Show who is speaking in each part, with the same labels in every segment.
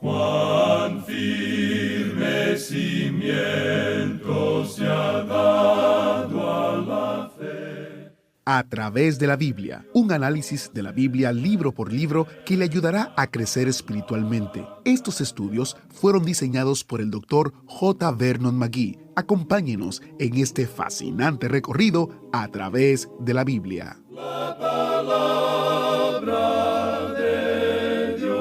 Speaker 1: Cuán firme cimiento se ha dado a la fe.
Speaker 2: A través de la Biblia, un análisis de la Biblia libro por libro que le ayudará a crecer espiritualmente. Estos estudios fueron diseñados por el Dr. J. Vernon McGee. Acompáñenos en este fascinante recorrido a través de la Biblia.
Speaker 1: La palabra de Dios.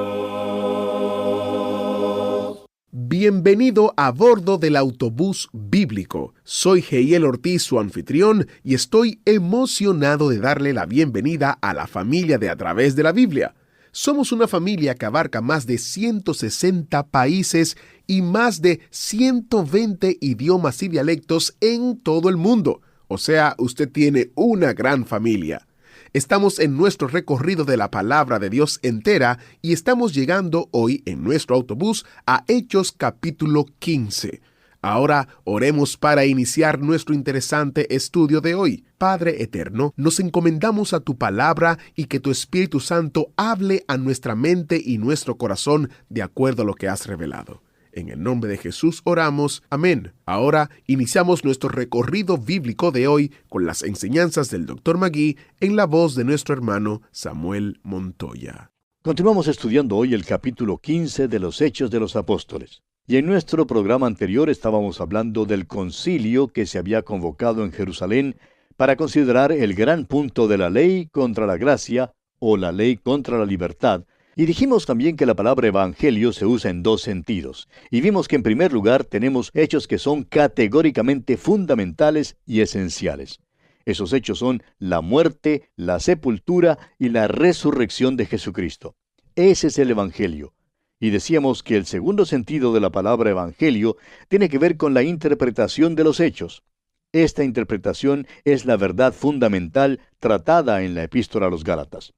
Speaker 2: Bienvenido a bordo del autobús bíblico. Soy Heiel Ortiz, su anfitrión, y estoy emocionado de darle la bienvenida a la familia de A Través de la Biblia. Somos una familia que abarca más de 160 países y más de 120 idiomas y dialectos en todo el mundo. O sea, usted tiene una gran familia. Estamos en nuestro recorrido de la palabra de Dios entera y estamos llegando hoy en nuestro autobús a Hechos capítulo 15. Ahora oremos para iniciar nuestro interesante estudio de hoy. Padre eterno, nos encomendamos a tu palabra y que tu Espíritu Santo hable a nuestra mente y nuestro corazón de acuerdo a lo que has revelado. En el nombre de Jesús oramos. Amén. Ahora iniciamos nuestro recorrido bíblico de hoy con las enseñanzas del Dr. McGee en la voz de nuestro hermano Samuel Montoya.
Speaker 3: Continuamos estudiando hoy el capítulo 15 de los Hechos de los Apóstoles. Y en nuestro programa anterior estábamos hablando del concilio que se había convocado en Jerusalén para considerar el gran punto de la ley contra la gracia o la ley contra la libertad. Y dijimos también que la palabra evangelio se usa en dos sentidos. Y vimos que en primer lugar tenemos hechos que son categóricamente fundamentales y esenciales. Esos hechos son la muerte, la sepultura y la resurrección de Jesucristo. Ese es el evangelio. Y decíamos que el segundo sentido de la palabra evangelio tiene que ver con la interpretación de los hechos. Esta interpretación es la verdad fundamental tratada en la epístola a los Gálatas.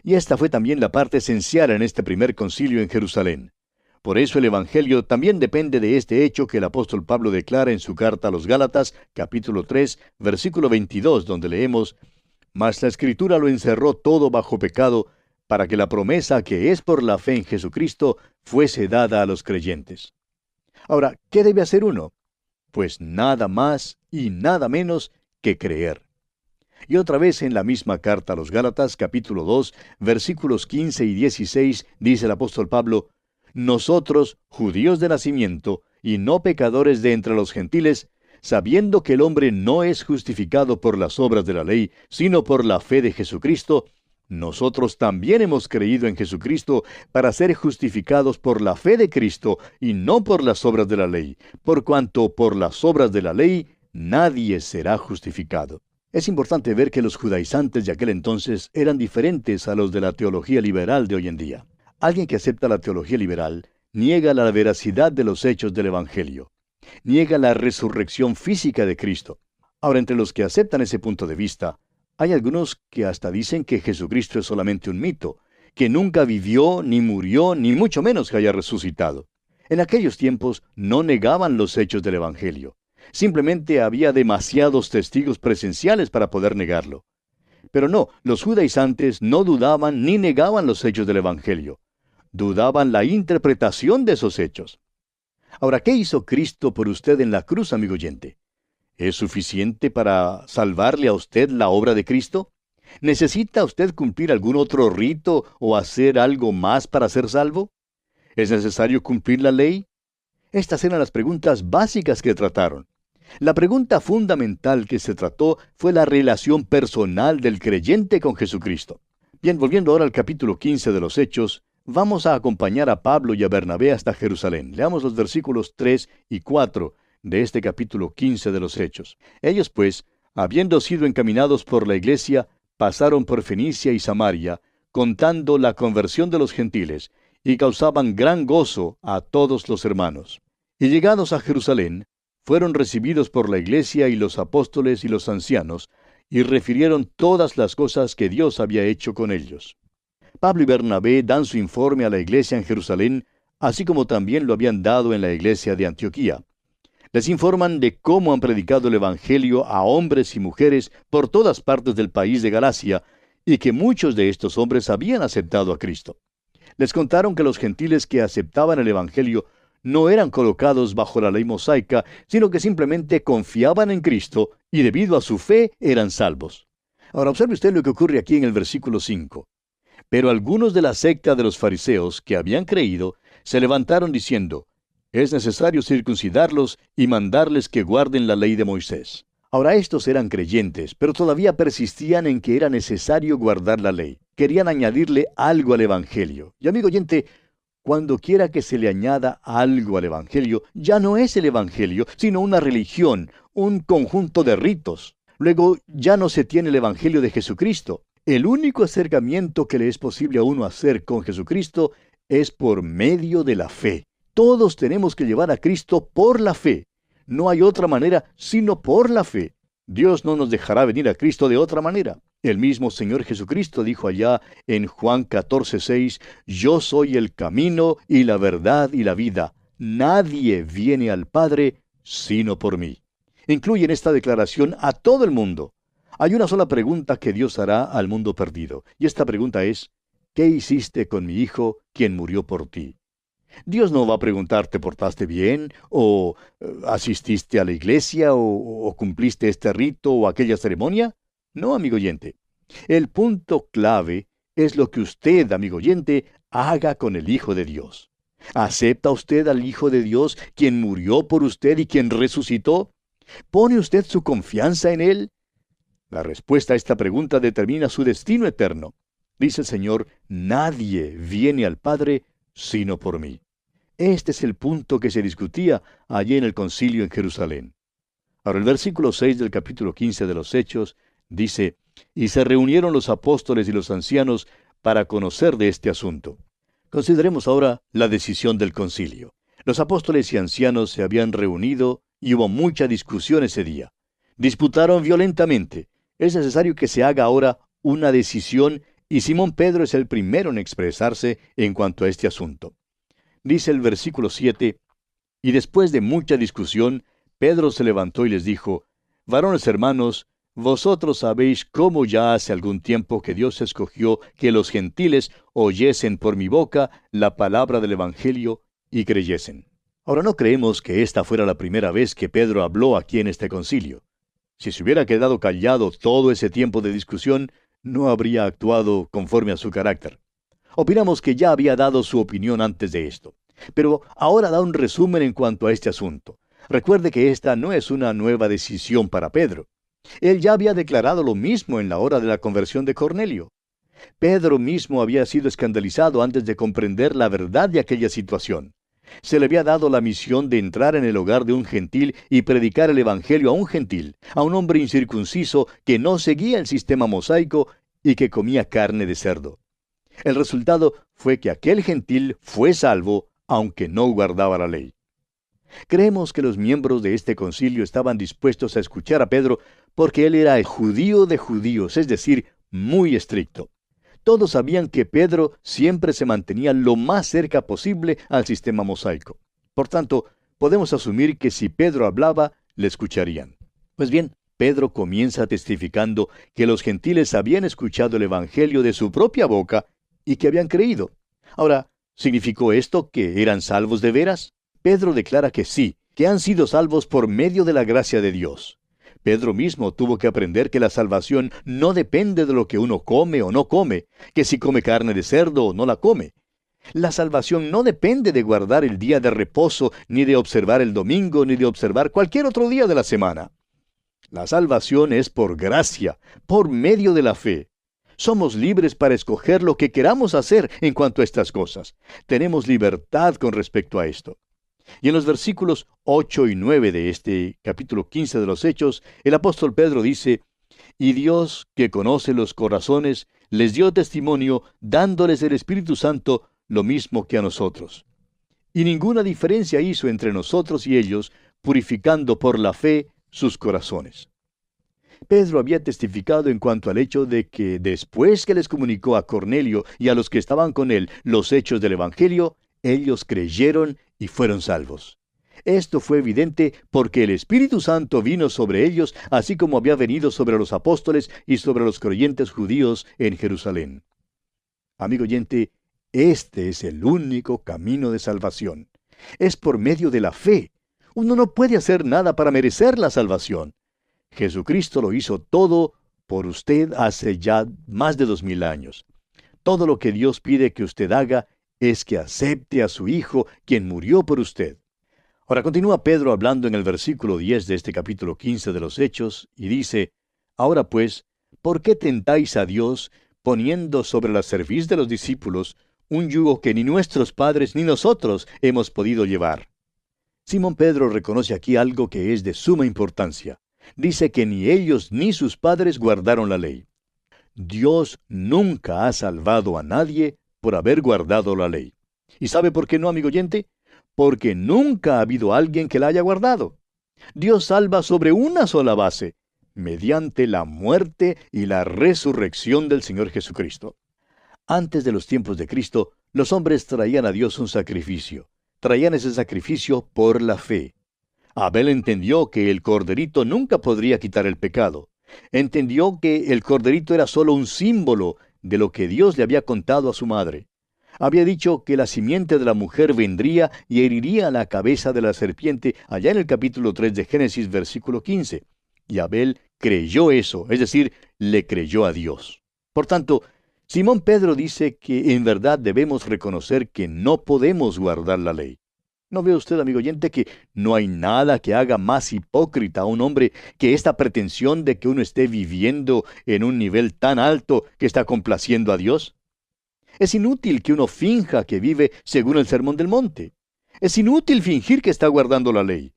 Speaker 3: Y esta fue también la parte esencial en este primer concilio en Jerusalén. Por eso el evangelio también depende de este hecho que el apóstol Pablo declara en su carta a los Gálatas, capítulo 3, versículo 22, donde leemos: «Mas la Escritura lo encerró todo bajo pecado, para que la promesa que es por la fe en Jesucristo fuese dada a los creyentes». Ahora, ¿qué debe hacer uno? Pues nada más y nada menos que creer. Y otra vez en la misma carta a los Gálatas, capítulo 2, versículos 15 y 16, dice el apóstol Pablo: «Nosotros, judíos de nacimiento, y no pecadores de entre los gentiles, sabiendo que el hombre no es justificado por las obras de la ley, sino por la fe de Jesucristo, nosotros también hemos creído en Jesucristo para ser justificados por la fe de Cristo y no por las obras de la ley, por cuanto por las obras de la ley nadie será justificado». Es importante ver que los judaizantes de aquel entonces eran diferentes a los de la teología liberal de hoy en día. Alguien que acepta la teología liberal niega la veracidad de los hechos del Evangelio, niega la resurrección física de Cristo. Ahora, entre los que aceptan ese punto de vista, hay algunos que hasta dicen que Jesucristo es solamente un mito, que nunca vivió, ni murió, ni mucho menos que haya resucitado. En aquellos tiempos no negaban los hechos del Evangelio. Simplemente había demasiados testigos presenciales para poder negarlo. Pero no, los judaizantes no dudaban ni negaban los hechos del Evangelio. Dudaban la interpretación de esos hechos. Ahora, ¿qué hizo Cristo por usted en la cruz, amigo oyente? ¿Es suficiente para salvarle a usted la obra de Cristo? ¿Necesita usted cumplir algún otro rito o hacer algo más para ser salvo? ¿Es necesario cumplir la ley? Estas eran las preguntas básicas que trataron. La pregunta fundamental que se trató fue la relación personal del creyente con Jesucristo. Bien, volviendo ahora al capítulo 15 de los Hechos, vamos a acompañar a Pablo y a Bernabé hasta Jerusalén. Leamos los versículos 3 y 4 de este capítulo 15 de los Hechos. Ellos, pues, habiendo sido encaminados por la iglesia, pasaron por Fenicia y Samaria, contando la conversión de los gentiles, y causaban gran gozo a todos los hermanos. Y llegados a Jerusalén, fueron recibidos por la iglesia y los apóstoles y los ancianos, y refirieron todas las cosas que Dios había hecho con ellos. Pablo y Bernabé dan su informe a la iglesia en Jerusalén, así como también lo habían dado en la iglesia de Antioquía. Les informan de cómo han predicado el Evangelio a hombres y mujeres por todas partes del país de Galacia, y que muchos de estos hombres habían aceptado a Cristo. Les contaron que los gentiles que aceptaban el Evangelio no eran colocados bajo la ley mosaica, sino que simplemente confiaban en Cristo y debido a su fe eran salvos. Ahora observe usted lo que ocurre aquí en el versículo 5. Pero algunos de la secta de los fariseos que habían creído se levantaron diciendo: es necesario circuncidarlos y mandarles que guarden la ley de Moisés. Ahora estos eran creyentes, pero todavía persistían en que era necesario guardar la ley. Querían añadirle algo al Evangelio. Y amigo oyente, cuando quiera que se le añada algo al Evangelio, ya no es el Evangelio, sino una religión, un conjunto de ritos. Luego ya no se tiene el Evangelio de Jesucristo. El único acercamiento que le es posible a uno hacer con Jesucristo es por medio de la fe. Todos tenemos que llevar a Cristo por la fe. No hay otra manera sino por la fe. Dios no nos dejará venir a Cristo de otra manera. El mismo Señor Jesucristo dijo allá en Juan 14:6, yo soy el camino y la verdad y la vida. Nadie viene al Padre sino por mí. Incluye en esta declaración a todo el mundo. Hay una sola pregunta que Dios hará al mundo perdido, y esta pregunta es: ¿qué hiciste con mi hijo, quien murió por ti? Dios no va a preguntar, ¿te portaste bien? ¿O asististe a la iglesia? ¿O cumpliste este rito o aquella ceremonia? No, amigo oyente. El punto clave es lo que usted, amigo oyente, haga con el Hijo de Dios. ¿Acepta usted al Hijo de Dios, quien murió por usted y quien resucitó? ¿Pone usted su confianza en Él? La respuesta a esta pregunta determina su destino eterno. Dice el Señor: nadie viene al Padre sino por mí. Este es el punto que se discutía allí en el concilio en Jerusalén. Ahora el versículo 6 del capítulo 15 de los Hechos dice: y se reunieron los apóstoles y los ancianos para conocer de este asunto. Consideremos ahora la decisión del concilio. Los apóstoles y ancianos se habían reunido y hubo mucha discusión ese día. Disputaron violentamente. Es necesario que se haga ahora una decisión, y Simón Pedro es el primero en expresarse en cuanto a este asunto. Dice el versículo 7, y después de mucha discusión, Pedro se levantó y les dijo: varones hermanos, vosotros sabéis cómo ya hace algún tiempo que Dios escogió que los gentiles oyesen por mi boca la palabra del Evangelio y creyesen. Ahora no creemos que esta fuera la primera vez que Pedro habló aquí en este concilio. Si se hubiera quedado callado todo ese tiempo de discusión, no habría actuado conforme a su carácter. Opinamos que ya había dado su opinión antes de esto, pero ahora da un resumen en cuanto a este asunto. Recuerde que esta no es una nueva decisión para Pedro. Él ya había declarado lo mismo en la hora de la conversión de Cornelio. Pedro mismo había sido escandalizado antes de comprender la verdad de aquella situación. Se le había dado la misión de entrar en el hogar de un gentil y predicar el Evangelio a un gentil, a un hombre incircunciso que no seguía el sistema mosaico y que comía carne de cerdo. El resultado fue que aquel gentil fue salvo, aunque no guardaba la ley. Creemos que los miembros de este concilio estaban dispuestos a escuchar a Pedro porque él era el judío de judíos, es decir, muy estricto. Todos sabían que Pedro siempre se mantenía lo más cerca posible al sistema mosaico. Por tanto, podemos asumir que si Pedro hablaba, le escucharían. Pues bien, Pedro comienza testificando que los gentiles habían escuchado el Evangelio de su propia boca y que habían creído. Ahora, ¿significó esto que eran salvos de veras? Pedro declara que sí, que han sido salvos por medio de la gracia de Dios. Pedro mismo tuvo que aprender que la salvación no depende de lo que uno come o no come, que si come carne de cerdo o no la come. La salvación no depende de guardar el día de reposo, ni de observar el domingo, ni de observar cualquier otro día de la semana. La salvación es por gracia, por medio de la fe. Somos libres para escoger lo que queramos hacer en cuanto a estas cosas. Tenemos libertad con respecto a esto. Y en los versículos 8 y 9 de este capítulo 15 de los Hechos, el apóstol Pedro dice: y Dios, que conoce los corazones, les dio testimonio, dándoles el Espíritu Santo, lo mismo que a nosotros. Y ninguna diferencia hizo entre nosotros y ellos, purificando por la fe sus corazones. Pedro había testificado en cuanto al hecho de que después que les comunicó a Cornelio y a los que estaban con él los hechos del Evangelio, ellos creyeron y fueron salvos. Esto fue evidente porque el Espíritu Santo vino sobre ellos, así como había venido sobre los apóstoles y sobre los creyentes judíos en Jerusalén. Amigo oyente, Este es el único camino de salvación. Es por medio de la fe. Uno no puede hacer nada para merecer la salvación. Jesucristo lo hizo todo por usted hace ya más de 2000 años. Todo lo que Dios pide que usted haga es que acepte a su Hijo, quien murió por usted. Ahora continúa Pedro hablando en el versículo 10 de este capítulo 15 de los Hechos, y dice, Ahora pues, ¿por qué tentáis a Dios, poniendo sobre la cerviz de los discípulos un yugo que ni nuestros padres ni nosotros hemos podido llevar? Simón Pedro reconoce aquí algo que es de suma importancia. Dice que ni ellos ni sus padres guardaron la ley. Dios nunca ha salvado a nadie por haber guardado la ley. ¿Y sabe por qué no, amigo oyente? Porque nunca ha habido alguien que la haya guardado. Dios salva sobre una sola base, mediante la muerte y la resurrección del Señor Jesucristo. Antes de los tiempos de Cristo, los hombres traían a Dios un sacrificio. Traían ese sacrificio por la fe. Abel entendió que el corderito nunca podría quitar el pecado. Entendió que el corderito era solo un símbolo de lo que Dios le había contado a su madre. Había dicho que la simiente de la mujer vendría y heriría la cabeza de la serpiente allá en el capítulo 3 de Génesis, versículo 15. Y Abel creyó eso, es decir, le creyó a Dios. Por tanto, Simón Pedro dice que en verdad debemos reconocer que no podemos guardar la ley. ¿No ve usted, amigo oyente, que no hay nada que haga más hipócrita a un hombre que esta pretensión de que uno esté viviendo en un nivel tan alto que está complaciendo a Dios? Es inútil que uno finja que vive según el Sermón del Monte. Es inútil fingir que está guardando la ley.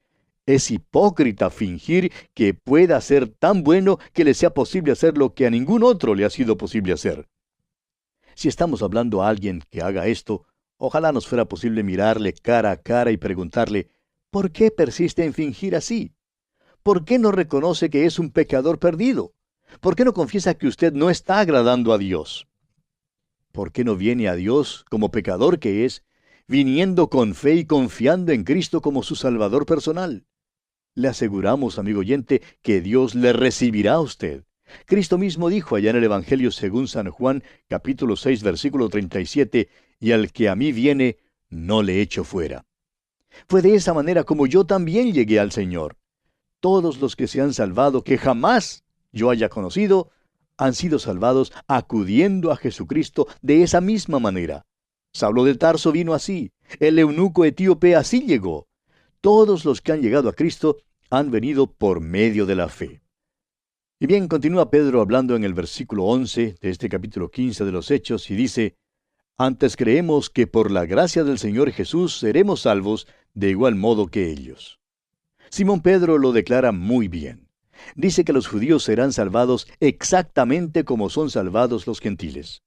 Speaker 3: Es hipócrita fingir que pueda ser tan bueno que le sea posible hacer lo que a ningún otro le ha sido posible hacer. Si estamos hablando a alguien que haga esto, ojalá nos fuera posible mirarle cara a cara y preguntarle, ¿por qué persiste en fingir así? ¿Por qué no reconoce que es un pecador perdido? ¿Por qué no confiesa que usted no está agradando a Dios? ¿Por qué no viene a Dios como pecador que es, viniendo con fe y confiando en Cristo como su Salvador personal? Le aseguramos, amigo oyente, que Dios le recibirá a usted. Cristo mismo dijo allá en el Evangelio según San Juan, capítulo 6, versículo 37, y al que a mí viene, no le echo fuera. Fue de esa manera como yo también llegué al Señor. Todos los que se han salvado, que jamás yo haya conocido, han sido salvados acudiendo a Jesucristo de esa misma manera. Saulo de Tarso vino así. El eunuco etíope así llegó. Todos los que han llegado a Cristo han venido por medio de la fe. Y bien, continúa Pedro hablando en el versículo 11 de este capítulo 15 de los Hechos y dice, Antes creemos que por la gracia del Señor Jesús seremos salvos de igual modo que ellos. Simón Pedro lo declara muy bien. Dice que los judíos serán salvados exactamente como son salvados los gentiles.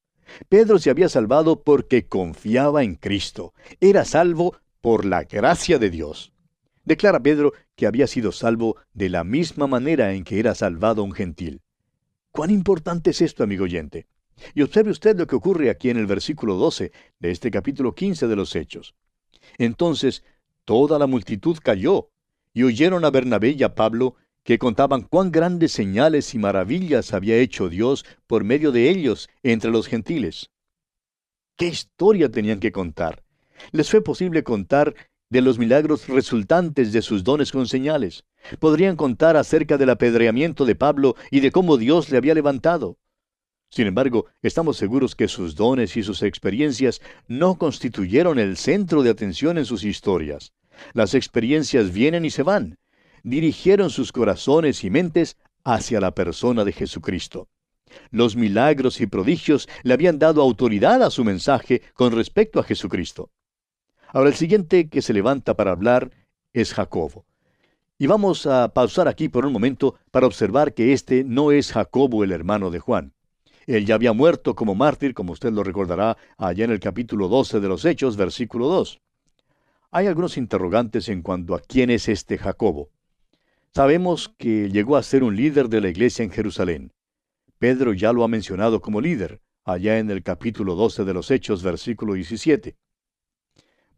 Speaker 3: Pedro se había salvado porque confiaba en Cristo. Era salvo por la gracia de Dios. Declara Pedro que había sido salvo de la misma manera en que era salvado un gentil. ¿Cuán importante es esto, amigo oyente? Y observe usted lo que ocurre aquí en el versículo 12 de este capítulo 15 de los Hechos. Entonces toda la multitud cayó y oyeron a Bernabé y a Pablo que contaban cuán grandes señales y maravillas había hecho Dios por medio de ellos entre los gentiles. ¿Qué historia tenían que contar? Les fue posible contar de los milagros resultantes de sus dones con señales. Podrían contar acerca del apedreamiento de Pablo y de cómo Dios le había levantado. Sin embargo, estamos seguros que sus dones y sus experiencias no constituyeron el centro de atención en sus historias. Las experiencias vienen y se van. Dirigieron sus corazones y mentes hacia la persona de Jesucristo. Los milagros y prodigios le habían dado autoridad a su mensaje con respecto a Jesucristo. Ahora el siguiente que se levanta para hablar es Jacobo. Y vamos a pausar aquí por un momento para observar que este no es Jacobo el hermano de Juan. Él ya había muerto como mártir, como usted lo recordará, allá en el capítulo 12 de los Hechos, versículo 2. Hay algunos interrogantes en cuanto a quién es este Jacobo. Sabemos que llegó a ser un líder de la iglesia en Jerusalén. Pedro ya lo ha mencionado como líder, allá en el capítulo 12 de los Hechos, versículo 17.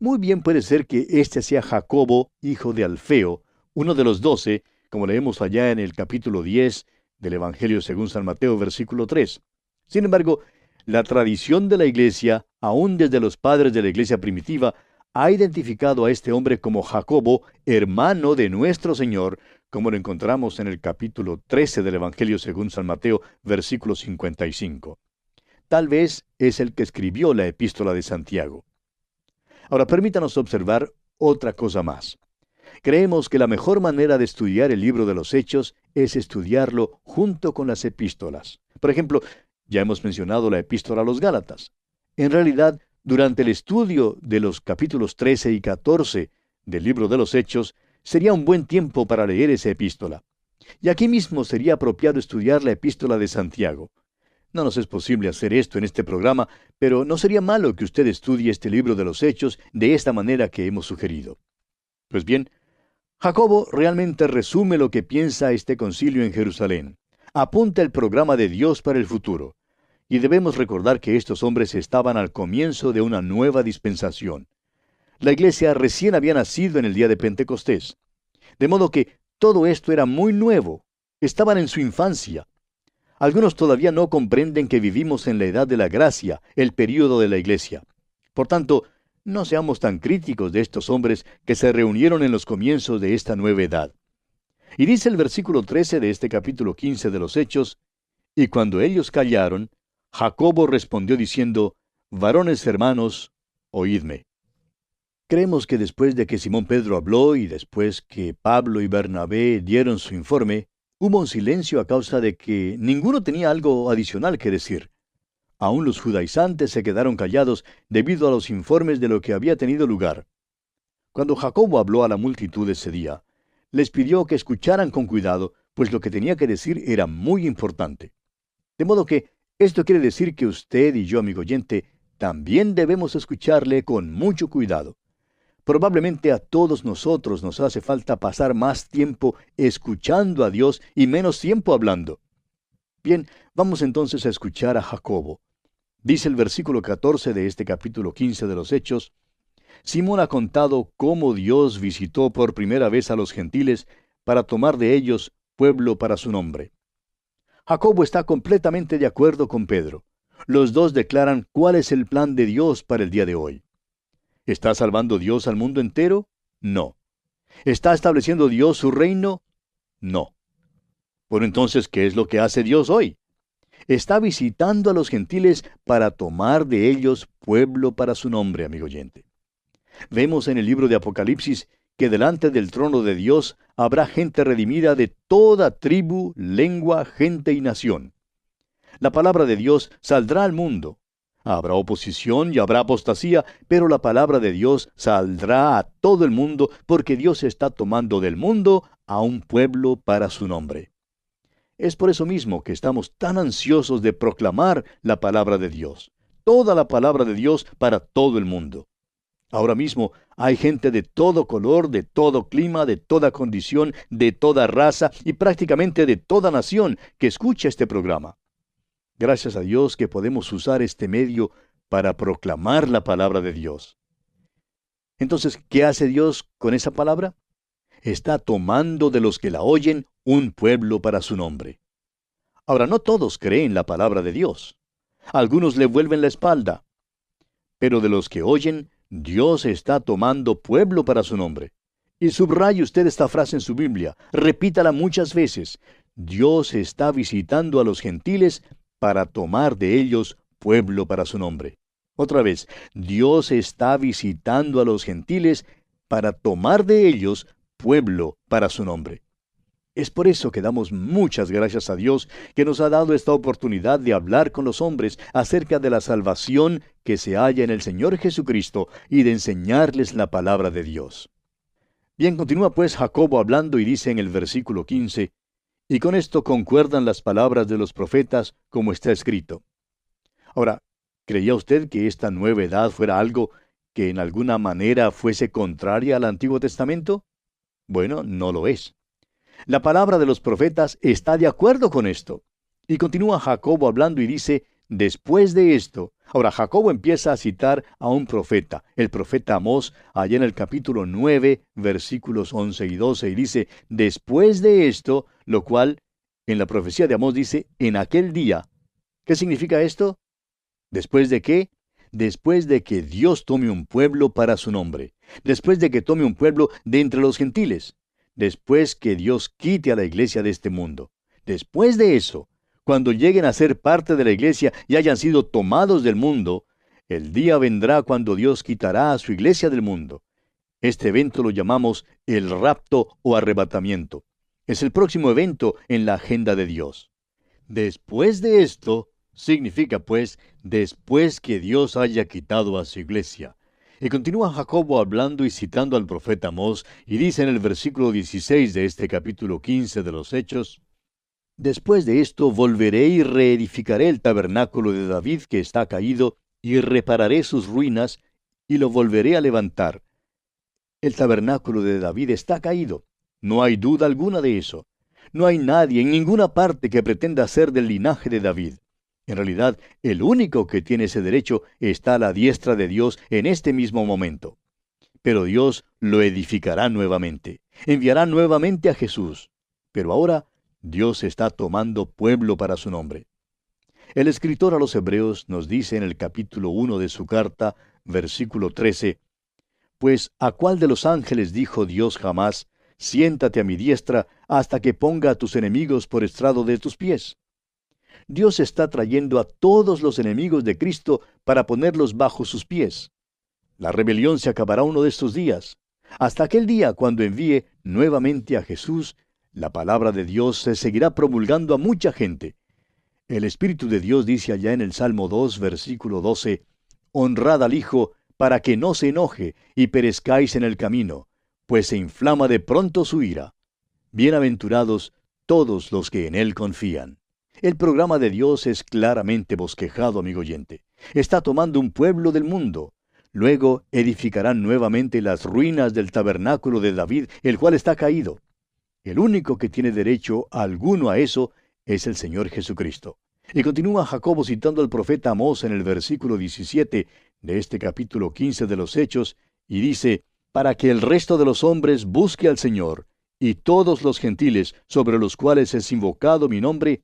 Speaker 3: Muy bien puede ser que este sea Jacobo, hijo de Alfeo, uno de los 12, como leemos allá en el capítulo 10 del Evangelio según San Mateo, versículo 3. Sin embargo, La tradición de la Iglesia, aún desde los padres de la Iglesia primitiva, ha identificado a este hombre como Jacobo, hermano de nuestro Señor, como lo encontramos en el capítulo 13 del Evangelio según San Mateo, versículo 55. Tal vez es el que escribió la epístola de Santiago. Ahora permítanos observar otra cosa más. Creemos que la mejor manera de estudiar el libro de los Hechos es estudiarlo junto con las epístolas. Por ejemplo, ya hemos mencionado la epístola a los Gálatas. En realidad, durante el estudio de los capítulos 13 y 14 del libro de los Hechos, sería un buen tiempo para leer esa epístola. Y aquí mismo sería apropiado estudiar la epístola de Santiago. No nos es posible hacer esto en este programa, pero no sería malo que usted estudie este libro de los Hechos de esta manera que hemos sugerido. Pues bien, Jacobo realmente resume lo que piensa este concilio en Jerusalén. Apunta el programa de Dios para el futuro. Y debemos recordar que estos hombres estaban al comienzo de una nueva dispensación. La iglesia recién había nacido en el día de Pentecostés. De modo que todo esto era muy nuevo. Estaban en su infancia. Algunos todavía no comprenden que vivimos en la edad de la gracia, el período de la iglesia. Por tanto, no seamos tan críticos de estos hombres que se reunieron en los comienzos de esta nueva edad. Y dice el versículo 13 de este capítulo 15 de los Hechos, y cuando ellos callaron, Jacobo respondió diciendo, varones hermanos, oídme. Creemos que después de que Simón Pedro habló y después que Pablo y Bernabé dieron su informe, hubo un silencio a causa de que ninguno tenía algo adicional que decir. Aún los judaizantes se quedaron callados debido a los informes de lo que había tenido lugar. Cuando Jacobo habló a la multitud ese día, les pidió que escucharan con cuidado, pues lo que tenía que decir era muy importante. De modo que esto quiere decir que usted y yo, amigo oyente, también debemos escucharle con mucho cuidado. Probablemente a todos nosotros nos hace falta pasar más tiempo escuchando a Dios y menos tiempo hablando. Bien, vamos entonces a escuchar a Jacobo. Dice el versículo 14 de este capítulo 15 de los Hechos, Simón ha contado cómo Dios visitó por primera vez a los gentiles para tomar de ellos pueblo para su nombre. Jacobo está completamente de acuerdo con Pedro. Los dos declaran cuál es el plan de Dios para el día de hoy. ¿Está salvando Dios al mundo entero? No. ¿Está estableciendo Dios su reino? No. Bueno, entonces, ¿qué es lo que hace Dios hoy? Está visitando a los gentiles para tomar de ellos pueblo para su nombre, amigo oyente. Vemos en el libro de Apocalipsis que delante del trono de Dios habrá gente redimida de toda tribu, lengua, gente y nación. La palabra de Dios saldrá al mundo. Habrá oposición y habrá apostasía, pero la palabra de Dios saldrá a todo el mundo porque Dios está tomando del mundo a un pueblo para su nombre. Es por eso mismo que estamos tan ansiosos de proclamar la palabra de Dios. Toda la palabra de Dios para todo el mundo. Ahora mismo hay gente de todo color, de todo clima, de toda condición, de toda raza y prácticamente de toda nación que escucha este programa. Gracias a Dios que podemos usar este medio para proclamar la palabra de Dios. Entonces, ¿qué hace Dios con esa palabra? Está tomando de los que la oyen un pueblo para su nombre. Ahora, no todos creen la palabra de Dios. Algunos le vuelven la espalda. Pero de los que oyen, Dios está tomando pueblo para su nombre. Y subraye usted esta frase en su Biblia. Repítala muchas veces. Dios está visitando a los gentiles para tomar de ellos pueblo para su nombre. Otra vez, Dios está visitando a los gentiles para tomar de ellos pueblo para su nombre. Es por eso que damos muchas gracias a Dios que nos ha dado esta oportunidad de hablar con los hombres acerca de la salvación que se halla en el Señor Jesucristo y de enseñarles la palabra de Dios. Bien, continúa pues Jacobo hablando y dice en el versículo 15, y con esto concuerdan las palabras de los profetas como está escrito. Ahora, ¿creía usted que esta nueva edad fuera algo que en alguna manera fuese contraria al Antiguo Testamento? Bueno, no lo es. La palabra de los profetas está de acuerdo con esto. Y continúa Jacobo hablando y dice, después de esto. Ahora, Jacobo empieza a citar a un profeta, el profeta Amós, allá en el capítulo 9, versículos 11 y 12, y dice, después de esto, lo cual, en la profecía de Amós dice, en aquel día. ¿Qué significa esto? ¿Después de qué? Después de que Dios tome un pueblo para su nombre. Después de que tome un pueblo de entre los gentiles. Después que Dios quite a la iglesia de este mundo. Después de eso, cuando lleguen a ser parte de la iglesia y hayan sido tomados del mundo, el día vendrá cuando Dios quitará a su iglesia del mundo. Este evento lo llamamos el rapto o arrebatamiento. Es el próximo evento en la agenda de Dios. Después de esto, significa pues, después que Dios haya quitado a su iglesia. Y continúa Jacobo hablando y citando al profeta Amós, y dice en el versículo 16 de este capítulo 15 de los Hechos: Después de esto volveré y reedificaré el tabernáculo de David que está caído, y repararé sus ruinas, y lo volveré a levantar. El tabernáculo de David está caído. No hay duda alguna de eso. No hay nadie en ninguna parte que pretenda ser del linaje de David. En realidad, el único que tiene ese derecho está a la diestra de Dios en este mismo momento. Pero Dios lo edificará nuevamente. Enviará nuevamente a Jesús. Pero ahora, Dios está tomando pueblo para su nombre. El escritor a los Hebreos nos dice en el capítulo 1 de su carta, versículo 13, Pues ¿a cuál de los ángeles dijo Dios jamás, siéntate a mi diestra hasta que ponga a tus enemigos por estrado de tus pies? Dios está trayendo a todos los enemigos de Cristo para ponerlos bajo sus pies. La rebelión se acabará uno de estos días. Hasta aquel día, cuando envíe nuevamente a Jesús, la palabra de Dios se seguirá promulgando a mucha gente. El Espíritu de Dios dice allá en el Salmo 2, versículo 12, Honrad al Hijo, para que no se enoje y perezcáis en el camino, pues se inflama de pronto su ira. Bienaventurados todos los que en Él confían. El programa de Dios es claramente bosquejado, amigo oyente. Está tomando un pueblo del mundo. Luego edificarán nuevamente las ruinas del tabernáculo de David, el cual está caído. El único que tiene derecho alguno a eso es el Señor Jesucristo. Y continúa Jacobo citando al profeta Amós en el versículo 17 de este capítulo 15 de los Hechos, y dice, para que el resto de los hombres busque al Señor, y todos los gentiles sobre los cuales es invocado mi nombre.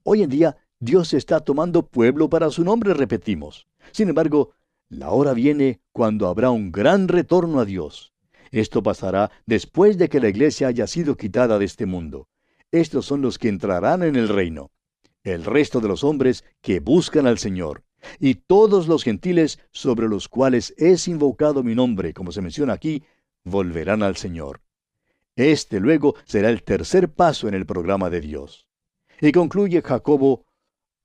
Speaker 3: Hoy en día, Dios está tomando pueblo para su nombre, repetimos. Sin embargo, la hora viene cuando habrá un gran retorno a Dios. Esto pasará después de que la iglesia haya sido quitada de este mundo. Estos son los que entrarán en el reino. El resto de los hombres que buscan al Señor. Y todos los gentiles sobre los cuales es invocado mi nombre, como se menciona aquí, volverán al Señor. Este luego será el tercer paso en el programa de Dios. Y concluye Jacobo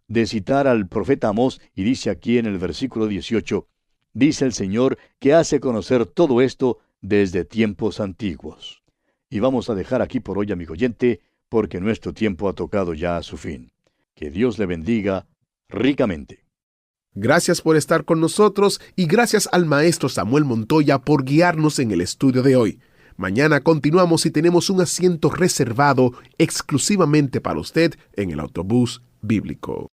Speaker 3: de citar al profeta Amós, y dice aquí en el versículo 18, dice el Señor que hace conocer todo esto desde tiempos antiguos. Y vamos a dejar aquí por hoy, amigo oyente, porque nuestro tiempo ha tocado ya a su fin. Que Dios le bendiga ricamente.
Speaker 2: Gracias por estar con nosotros y gracias al maestro Samuel Montoya por guiarnos en el estudio de hoy. Mañana continuamos y tenemos un asiento reservado exclusivamente para usted en el autobús bíblico.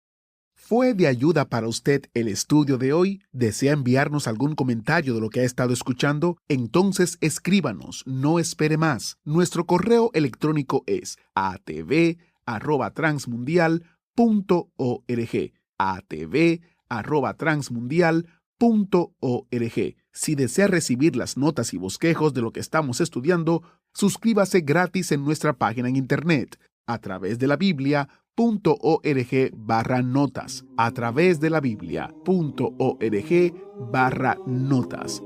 Speaker 2: ¿Fue de ayuda para usted el estudio de hoy? ¿Desea enviarnos algún comentario de lo que ha estado escuchando? Entonces escríbanos, no espere más. Nuestro correo electrónico es atv@transmundial.org. atv@transmundial.org. Si desea recibir las notas y bosquejos de lo que estamos estudiando, suscríbase gratis en nuestra página en internet a través de la Biblia.org/notas. A través de la Biblia.org/notas.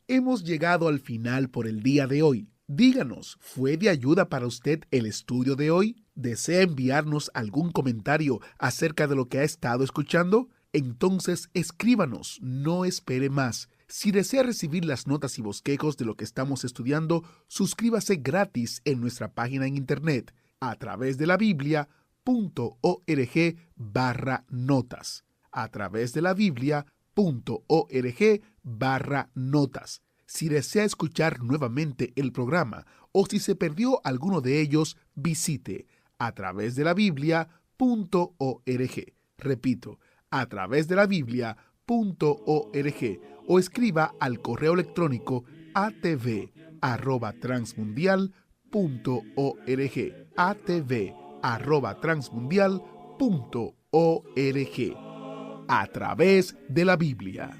Speaker 2: Hemos llegado al final por el día de hoy. Díganos, ¿fue de ayuda para usted el estudio de hoy? ¿Desea enviarnos algún comentario acerca de lo que ha estado escuchando? Entonces escríbanos, no espere más. Si desea recibir las notas y bosquejos de lo que estamos estudiando, suscríbase gratis en nuestra página en internet a través de la Biblia.org/notas. A través de la Biblia.org/notas. Si desea escuchar nuevamente el programa o si se perdió alguno de ellos, visite a través de la Biblia.org. Repito, a través de la Biblia.org o escriba al correo electrónico atv@transmundial.org. transmundial.org. A través de la Biblia.